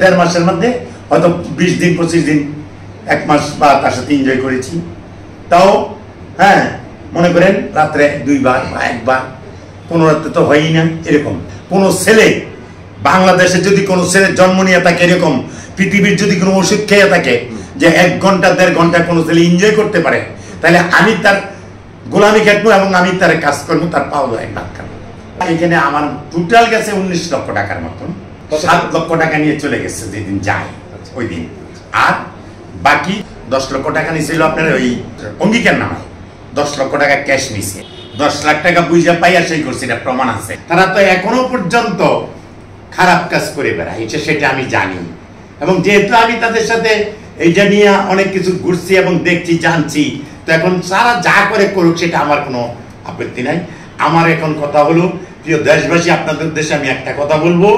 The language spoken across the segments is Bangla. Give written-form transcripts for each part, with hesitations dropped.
দেড় মাসের মধ্যে হয়তো 20 দিন 25 দিন 1 মাস বা তার সাথে এনজয় করেছি। তাও হ্যাঁ মনে করেন রাত্রে 2 বার বা 1 বার, কোনো রাত্রে তো হয়ই না। এরকম কোনো ছেলে বাংলাদেশে যদি কোনো ছেলে জন্ম নিয়ে থাকে, এরকম পৃথিবীর যদি কোনো ওষুধ খেয়ে থাকে যে 1 ঘন্টা 1.5 ঘন্টা কোনো ছেলে এনজয় করতে পারে, তাহলে আমি তার গোলামি কাটবো এবং আমি তার কাজ করবো, তার পাওয়া ভাত খাবো। এখানে আমার টোটাল গেছে 19 লক্ষ টাকার মতন। 7 লক্ষ টাকা নিয়ে চলে গেছে যেদিন যায় ওই দিন, আর বাকি 10 লক্ষ টাকা নিয়েছিল আপনার ওই অঙ্গীকার নামায়। 10 লক্ষ টাকা ক্যাশ নিছে, 10 লাখ টাকা বুঝা পাইয়া সেই করছে, এটা প্রমাণ আছে। তারা তো এখনো পর্যন্ত খারাপ কাজ করে বেড়ায়, সেটা আমি জানি। এবং যেহেতু আমি তাদের সাথে এইটা নিয়ে অনেক কিছু ঘুরছি এবং দেখছি জানছি, তো এখন সারা যা করে করুক সেটা আমার কোনো আপত্তি নাই। আমার এখন কথা হলো, প্রিয় দেশবাসী, আপনাদের উদ্দেশ্যে আমি একটা কথা বলবো।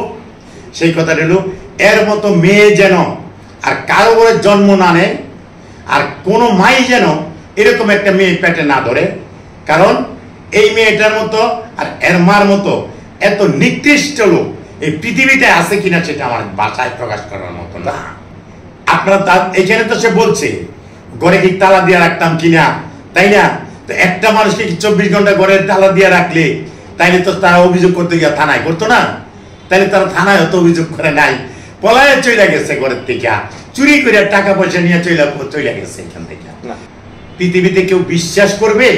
সেই কথাটা হলো, এর মতো মেয়ে যেন আর কারো করে জন্ম না নেয়, আর কোনো মাই যেন এরকম একটা মেয়ে পেটে না ধরে। কারণ এই মেয়েটার মতো আর এর মার মতো এত নিকৃষ্ট লোক এই পৃথিবীতে আছে কিনা সেটা আমার ভাষায় প্রকাশ করার মতো না। আপনারা এখানে তো সে বলছে ঘরে কি তালা দিয়ে রাখতাম কিনা, তাই না? তো একটা মানুষকে 24 ঘন্টা ঘরে তালা দিয়ে রাখলে তাইলে তো তারা অভিযোগ করতে গিয়ে থানায় করতো না। তাহলে তারা থানায় হয়তো অভিযোগ করে নাই, পলায়ে চলে গেছে ঘরের থেকে, চুরি করে টাকা পয়সা নিয়ে চলে গেছে এখান থেকে। পৃথিবীতে কেউ বিশ্বাস করবে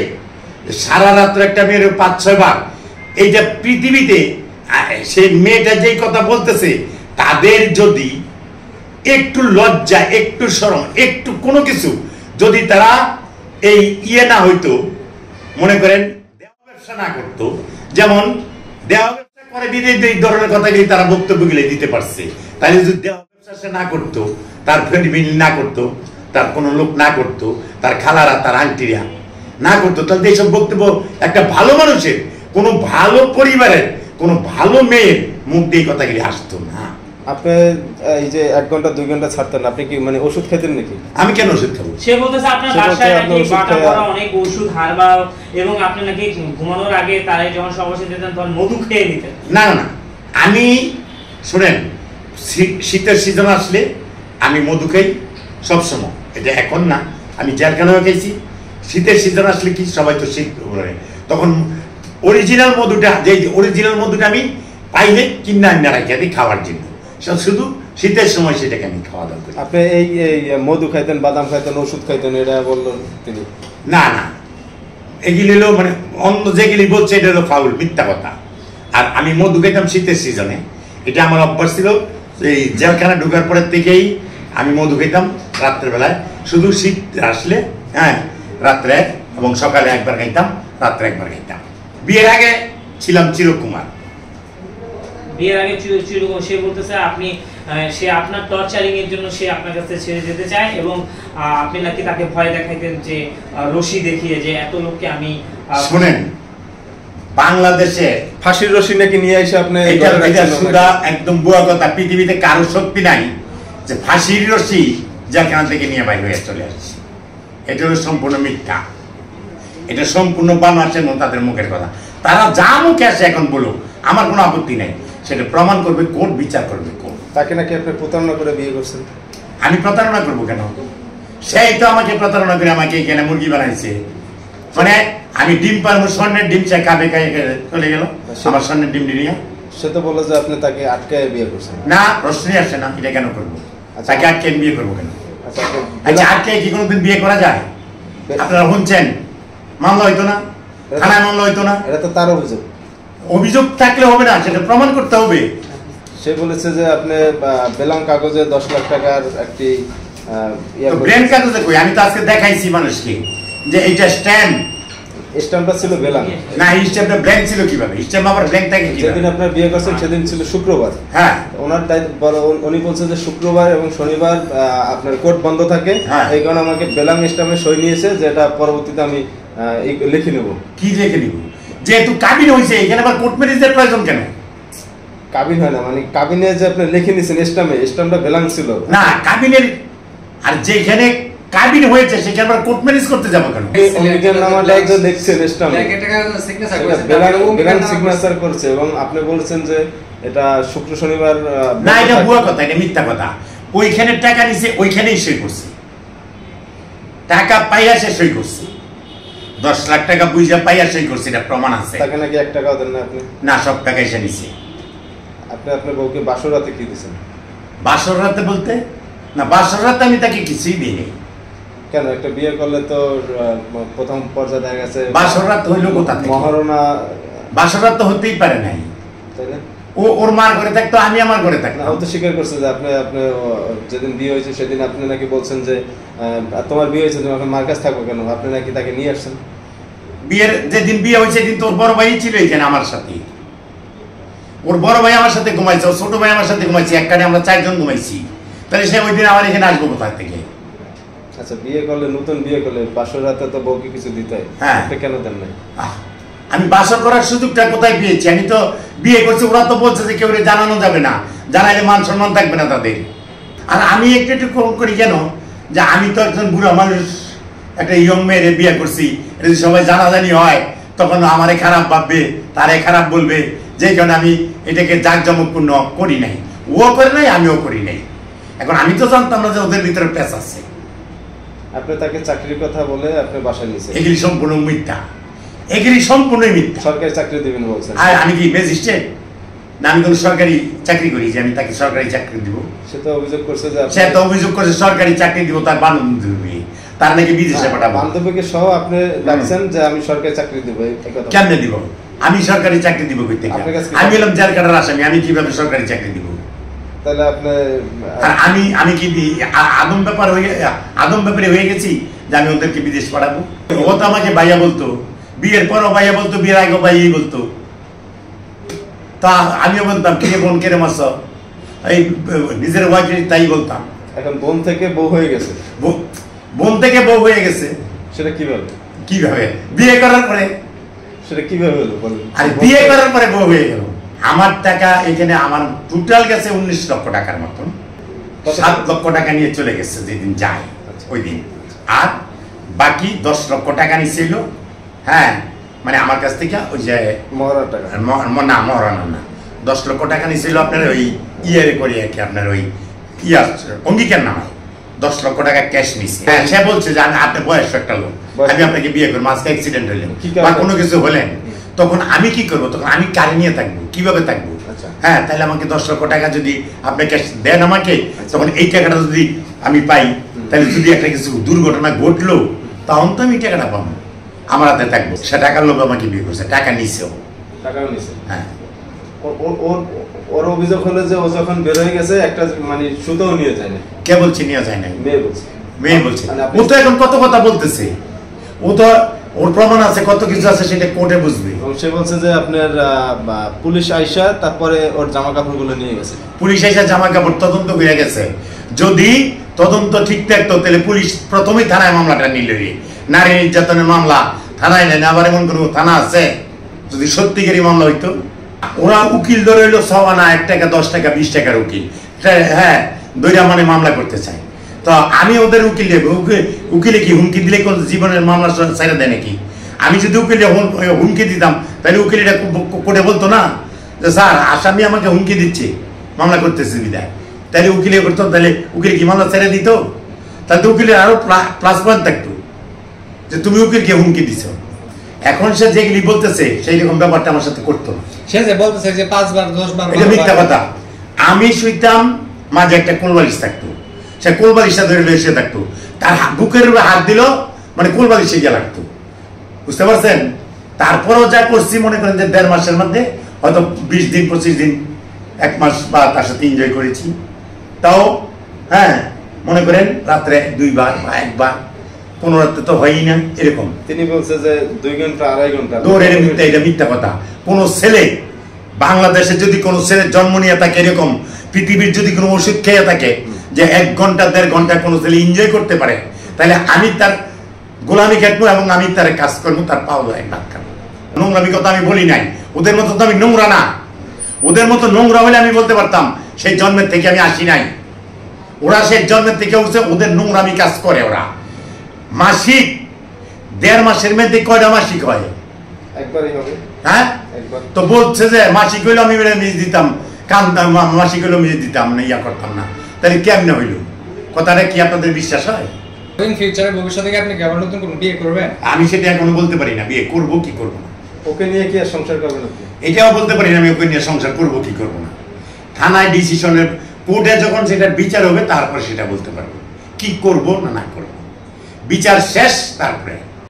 সারা রাত্র একটা মেয়ের 5-6 বার? এইটা পৃথিবীতে সেই মেয়েটা যেই কথা বলতেছে, তাদের যদি একটু লজ্জা, একটু শরম, একটু কোনো কিছু যদি তারা এই না হইতো, মনে করেন দেওয়া ব্যবসা না করতো, যেমন দেওয়া ব্যবসা করে দিতে এই ধরনের কথাগুলি তারা বক্তব্যগুলি দিতে পারছে। তাহলে যদি দেওয়া ব্যবসা সে না করতো, তার ফ্রেন্ড মিল না করতো, তার কোনো লোক না করতো, তার খালারা তার আন্টিরা না করতো, তাহলে এইসব বক্তব্য একটা ভালো মানুষের, কোনো ভালো পরিবারের, কোনো ভালো মেয়ের মুখ দিয়ে কথাগুলি আসতো না। আপনি এই যে 1 ঘন্টা 2 ঘন্টা ছাড়তেন, আপনি কি মানে ওষুধ খেতেন নাকি? আমি কেন ওষুধ খাবো? সে বলতেছে আপনার বাসায় নাকি বাটা করা অনেক ওষুধ হারবাল, এবং আপনি নাকি ঘুমানোর আগে তারাই যখন সবশেষে দিতেন তখন মধু খেয়ে নিতেন। না না, আমি শুনেন, শীতের সিজন আসলে আমি মধু খাই সবসময়। এটা এখন না, আমি জেলখানাও খাইছি। শীতের সিজন আসলে কি সবাই তো শীত, তখন অরিজিনাল মধুটা, যে অরিজিনাল মধুটা আমি পাইলে কিনা আনা রাখি আমি খাওয়ার জন্য, শুধু শীতের সময় সেটাকে আমি খাওয়া দাওয়া করি। আপনি এই মধু খাইতেন, বাদাম খাইতেন, ওষুধ খাইতেন, এটা বললেন তিনি? না না, এগুলি হলো মানে অন্য যেগুলি বলছে এটা হলো ফাউল, মিথ্যা কথা। আর আমি মধু খাইতাম শীতের সিজনে, এটা আমার অভ্যাস ছিল। এই জেলখানা ঢোকার পরের থেকেই আমি মধু খাইতাম রাত্রেবেলায়, শুধু শীত আসলে হ্যাঁ রাত্রে, এবং সকালে 1 বার খাইতাম, রাত্রে 1 বার খাইতাম। বিয়ের আগে ছিলাম চিরকুমার। বিয়ের আগে চিরকুমার। সে বলতেছে আপনি, সে আপনার টর্চারিং এর জন্য সে আপনার কাছে ছেড়ে যেতে চায়, এবং আপনি নাকি তাকে ভয় দেখাইতেন যে রশি দেখিয়ে, যে এত লোককে আমি। শুনেন, বাংলাদেশে ফাঁসির রশি নাকি নিয়ে এসে আপনি, এটা সুদা একদম বুয়া কথা। পৃথিবীতে কারো শক্তি নাই যে ফাঁসির রশি যেখান থেকে নিয়ে বাইরে হয়ে চলে আসছে। এটা হলো সম্পূর্ণ মিথ্যা, এটা সম্পূর্ণ বানাচ্ছেন তাদের মুখের কথা। তারা যা মুখে আসে এখন বলুক, আমার কোনো আপত্তি নাই, সেটা প্রমাণ করবে কোর্ট, বিচার করবে কোর্ট। তাকে নাকি আপনি প্রতারণা করে বিয়ে করছেন? আমি প্রতারণা করবো কেন? সেই তো আমাকে প্রতারণা করে আমাকে এখানে মুরগি বানাইছে। মানে আমি ডিম পারবো, স্বর্ণের ডিম সে খাবে, চলে গেল আমার স্বর্ণের ডিম নিয়ে। সে তো বলে যে আপনি তাকে আটকায় বিয়ে করছেন। না, প্রশ্নই আসে না, এটা কেন করবো? তাকে আটকে বিয়ে করবো কেন? আচ্ছা, আটকে কি কোনোদিন বিয়ে করা যায়? আপনারা শুনছেন, মামলা হইতো না, থানায় মামলা হইতো না? এটা তো তার অভিযোগ। অভিযোগ থাকলে হবে না, সেটা প্রমাণ করতে হবে। সে বলেছে যে আপনি বেলাং কাগজে 10 লাখ টাকার একটি ব্ল্যাঙ্ক কাগজে কই? আমি তো আজকে দেখাইছি মানুষকে যে এইটা স্ট্যাম্প। স্ট্যাম্পটা ছিল বেলাং। না, এই স্ট্যাম্পটা ব্ল্যাঙ্ক ছিল কিভাবে? স্ট্যাম্প আবার ব্ল্যাঙ্ক থাকে কিভাবে? যেদিন আপনার বিয়ে করছেন সেদিন ছিল শুক্রবার। হ্যাঁ, ওনার উনি বলছে যে শুক্রবার এবং শনিবার আপনার কোর্ট বন্ধ থাকে, এই কারণে আমাকে বেলাং স্ট্যাম্পে সই নিয়েছে, যেটা পরবর্তীতে আমি লিখে নেব। কি লিখে নিব? যেহেতু কাবিন হয়েছে, এখানে আবার কোর্ট ম্যারেজের প্রয়োজন কেন? কাবিন হয় না, মানে কাবিনে যে আপনি লিখে নিয়েছেন স্ট্যাম্পটা বেলাং ছিল না। কাবিনের, আর যেখানে কাবিন হয়েছে সেখানে আবার কোর্ট ম্যারেজ করতে যাবো কেন? অঙ্গীকার নামাটা যে লিখছেন স্ট্যাম্পে বেলাং সিগনেচার করছে, এবং আপনি বলছেন যে এটা শুক্র শনিবার না, এটা ভুয়া কথা, এটা মিথ্যা কথা। ওইখানে টাকা নিছে, ওইখানেই সই করছে, টাকা পাইয়া সে সই করছে, 10 লাখ টাকা বুঝা পাইয়া সই করছে, এটা প্রমাণ আছে। তাকে নাকি 1 টাকাও দেন না আপনি? না, সব টাকা এসে নিছে। আপনি আপনার বউকে বাসর রাতে কি দিয়েছেন? বাসর রাতে বলতে না, বাসর রাতে আমি তাকে কিছুই দিইনি। কেন? একটা বিয়ে করলে তো প্রথম পর্যায়ে দেখা গেছে বাসর রাত হইলো কোথা থেকে? মহারণা। বাসর রাত তো হতেই পারে নাই, তাই না? ওর মার ঘরে থাকতো, আমি আমার ঘরে না, থাকতাম। ও তো স্বীকার করছে যে আপনি যেদিন বিয়ে হয়েছে সেদিন আপনি নাকি বলছেন যে তোমার বিয়ে হয়েছে, তুমি এখন মার কাছে থাকো কেন? আপনি নাকি তাকে নিয়ে আসছেন। বিয়ের যেদিন বিয়ে হয়েছে সেদিন তো ওর বড় ভাই ছিল এখানে আমার সাথে, ওর বড় ভাই আমার সাথে ঘুমাইছে, ওর ছোট ভাই আমার সাথে ঘুমাইছে, একখানে আমরা 4 জন ঘুমাইছি। তাহলে সে ওই দিন আমার এখানে আসবো কোথা থেকে? আচ্ছা, বিয়ে করলে, নতুন বিয়ে করলে বাসর রাতে তো বউকে কিছু দিতে হয়, হ্যাঁ। আপনি কেন দেন নাই? আমি বাসর করার সুযোগটা কোথায় পেয়েছি? আমি তো বিয়ে করছি, ওরা তো বলছে যে কেউ জানানো যাবে না, জানাইলে মান সম্মান থাকবে না তাদের। আর আমি একটু একটু কম করি কেন, যে আমি তো একজন বুড়া মানুষ, একটা ইয়ং মেয়েরে বিয়ে করছি, এটা যদি সবাই জানাজানি হয় তখন আমারে খারাপ ভাববে, তারে খারাপ বলবে, যে কারণে আমি এটাকে জাঁকজমকপূর্ণ করি নাই। ও করে নাই, আমিও করি নাই। এখন আমি তো জানতাম না যে ওদের ভিতরে পেঁচ আছে। আপনি তাকে চাকরির কথা বলে আপনি বাসায় নিয়েছেন। এগুলি সম্পূর্ণ মিথ্যা, এগুলি সম্পূর্ণই মিথ্যা। সরকারি চাকরি দিবেন বলছেন। আর আমি কি ম্যাজিস্ট্রেট না? আমি কোনো সরকারি চাকরি করি যে আমি তাকে সরকারি চাকরি দিব? সে তো অভিযোগ করছে যে সে তো অভিযোগ করছে সরকারি চাকরি দিব তার বান্ধবী, তার নাকি বিদেশে পাঠাবো। বান্ধবীকে সহ আপনি ডাকছেন যে আমি সরকারি চাকরি দিব, এই কথা কেমনে দিব? আমি সরকারি চাকরি দিব কই থেকে? আমি হলাম জেল কাটার আসামি, আমি কিভাবে সরকারি চাকরি দিব? তাহলে আপনি আর আমি কি আদম ব্যাপারে হয়ে গেছি যে আমি ওদেরকে বিদেশ পাঠাবো? ও তো আমাকে ভাইয়া বলতো, বিয়ের পরও ভাইয়া বলতো, বিয়ের আগেও ভাইয়াই বলতো। তা আমিও বলতাম কে বোন কেড়ে মাস, এই নিজের ওয়াইফের তাই বলতাম। এখন বোন থেকে বউ হয়ে গেছে। বোন থেকে বউ হয়ে গেছে সেটা কিভাবে? কিভাবে? বিয়ে করার পরে। সেটা কিভাবে হলো বলেন? আর বিয়ে করার পরে বউ হয়ে গেল। আমার টাকা এখানে আমার টোটাল গেছে 19 লক্ষ টাকার মতন। 7 লক্ষ টাকা নিয়ে চলে গেছে যেদিন যায় ওই দিন, আর বাকি 10 লক্ষ টাকা নিছিল। হ্যাঁ, মানে আমার কাছ থেকে ওই যে মহারার টাকা না, মহারানা না, 10 লক্ষ টাকা নিছিল আপনার ওই ইয়ারে করে আর কি, আপনার ওই ইয়ার অঙ্গীকার নামায় 10 লক্ষ টাকা ক্যাশ নিছে। হ্যাঁ, সে বলছে যে আপনি বয়স্ক একটা লোক, আমি আপনাকে বিয়ে করবো, আজকে অ্যাক্সিডেন্ট হলেন বা কোনো কিছু হলেন, তখন আমি কি করবো? তখন আমি কারে নিয়ে থাকবো, কিভাবে থাকবো? হ্যাঁ, তাহলে আমাকে 10 লক্ষ টাকা যদি আপনি ক্যাশ দেন আমাকে, তখন এই টাকাটা যদি আমি পাই, তাহলে যদি একটা কিছু দুর্ঘটনা ঘটলো তখন তো আমি টাকাটা পাবো, আমার হাতে থাকবো। সে টাকার লোক আমাকে বিয়ে করছে, টাকা নিছেও। টাকাও নিছে? হ্যাঁ। ওর অভিযোগ হলো যে ও যখন বের হয়ে গেছে একটা মানে সুতোও নিয়ে যায় না। কে বলছে নিয়ে যায় নাই? মেয়ে বলছে। মেয়ে বলছে। ও তো এখন কত কথা বলতেছে, ও তো ওর প্রমাণ আছে, কত কিছু আছে, সেটা কোর্টে বুঝবে। সে বলছে যে আপনার পুলিশ আইসা তারপরে ওর জামা কাপড়গুলো নিয়ে গেছে। পুলিশ আইসা জামা কাপড় তদন্ত হয়ে গেছে। যদি তদন্ত ঠিক থাকতো তাহলে পুলিশ প্রথমেই থানায় মামলাটা নিল। নারী নির্যাতনের মামলা থানায় নেয় না, আবার এমন কোনো থানা আছে? যদি সত্যিকারই মামলা হইতো, ওরা উকিল ধরে হইলো 6 আনা, 1 টাকা 10 টাকা 20 টাকার উকিল, হ্যাঁ, দইরা মানে মামলা করতে চায়। তো আমি ওদের উকিল দেবো, উকিলে কি হুমকি দিলে জীবনের মামলা ছেড়ে দেয় নাকি? আমি যদি উকিলে হুমকি দিতাম তাহলে উকিল এটা কোর্টে বলতো না যে স্যার আসামি আমাকে হুমকি দিচ্ছে, মামলা করতেছে বিদায়, তাহলে উকিলে করতো, তাহলে উকিল কি মামলা ছেড়ে দিত? তাহলে তো উকিলের আরো প্লাস পয়েন্ট থাকতো যে তুমি উকিলকে হুমকি দিছো। এখন সে যেগুলি বলতেছে সেই রকম ব্যাপারটা আমার সাথে করতো না। সে যে বলতেছে যে 5 বার 10 বার, এটা মিথ্যা কথা। আমি শুইতাম, মাঝে একটা কোলবালিশ থাকতো, সে কোলবালিশটা ধরে এসে থাকতো, তার বুকের উপরে হাত দিল মানে কোলবালিশে গিয়ে লাগতো, বুঝতে পারছেন? তারপরেও যা করছি, মনে করেন যে 1.5 মাসের মধ্যে হয়তো 20 দিন 25 দিন 1 মাস বা তার সাথে এনজয় করেছি। তাও হ্যাঁ, মনে করেন রাত্রে 2 বার বা 1 বার, কোনো রাত্রে তো হয়ই না এরকম। তিনি বলছে যে 2 ঘন্টা 2.5 ঘন্টা। দৌড়ের মিথ্যা, এটা মিথ্যা কথা। কোন ছেলে বাংলাদেশে যদি কোনো ছেলে জন্ম নিয়ে থাকে এরকম, পৃথিবীর যদি কোনো ওষুধ খেয়ে থাকে যে 1 ঘন্টা 1.5 ঘন্টা কোনো ছেলে এনজয় করতে পারে, তাহলে আমি তার গোলামি খাটবো এবং আমি তার কাজ করবো, তার পাও এক ভাত খাবো। নোংরামি কথা আমি বলি নাই, ওদের মতো তো আমি নোংরা না। ওদের মতো নোংরা হলে আমি বলতে পারতাম সেই জন্মের থেকে আমি আসি নাই। ওরা সেই জন্মের থেকে উঠছে, ওদের নোংরামি কাজ করে। ওরা মাসিক 1.5 মাসের মধ্যে কয়টা মাসিক হয়? একবারই হবে। হ্যাঁ, তো বলছে যে মাসিক হইলে আমি মিস দিতাম কান্দাম মাসিক হলো মেয়ে দিতাম না, ইয়া করতাম না, তাহলে কেমনে হইল? কথাটা কি আপনাদের বিশ্বাস হয়? ইন ফিউচারে ভবিষ্যতে কি আপনি কি আবার নতুন কোনো বিয়ে করবেন? আমি সেটা এখনো বলতে পারি না, বিয়ে করবো কি করবো না। ওকে নিয়ে কি আর সংসার করবেন আপনি? এটাও বলতে পারি না আমি ওকে নিয়ে সংসার করবো কি করবো না। থানায় ডিসিশনের কোর্টে যখন সেটার বিচার হবে তারপর সেটা বলতে পারবো কি করবো না না করবো। বিচার শেষ, তারপরে